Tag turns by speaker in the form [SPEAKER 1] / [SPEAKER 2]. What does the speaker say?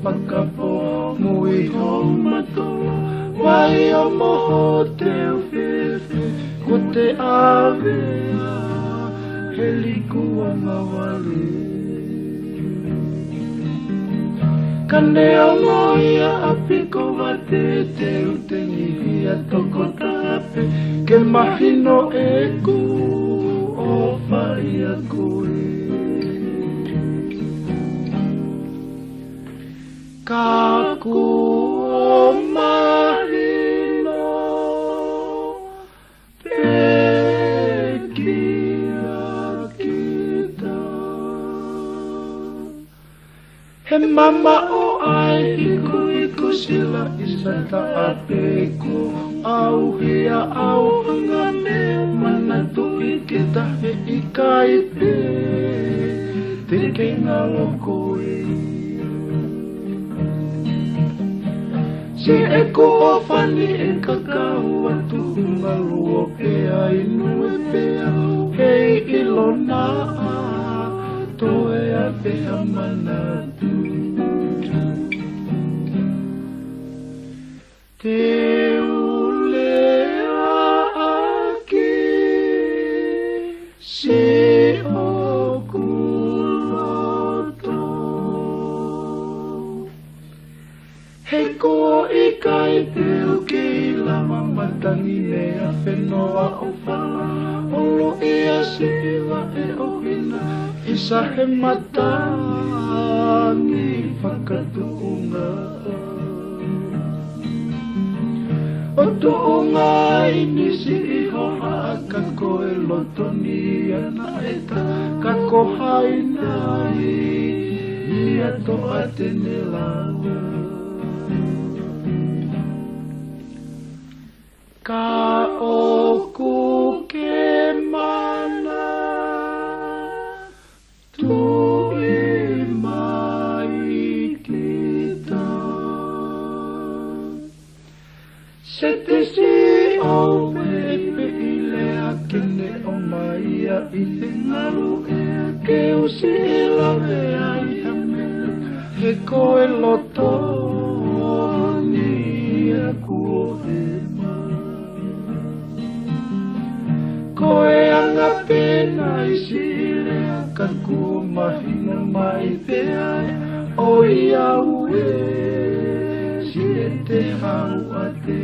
[SPEAKER 1] pakapo mui ho mato wai o moho te uwhiwhi ko te awea he liku a mawale kane o ngoia apiko wate te utengi hia toko tape ke mahino e ku o whai a koe ka ku o mahino pe he mama o ai iku sila isa ta apeku au hia au hanga me mana tu ikita he ikai pe te kenga lokoe si eko o fani e kakau atu ngalu o pea inu e pea hei ilona toe a pea manatu te ulea aki si o kuloto he ko i kai te uki lama matangi mea whenoa o whala olo ia siwa e ohina isa he matangi whakatuunga o tuunga inisi i hoha ka koe lotoni ana eta ka kohai nai ia to atene lawa ka oku ke mana tu i mai kita se te si o pepe i lea kene o maia i te ngaru e ke usi la vea i hamele he koe loto ni a kuohe koe anga pena i silea ka kua mahina mai pea o ia ue si e te hau a te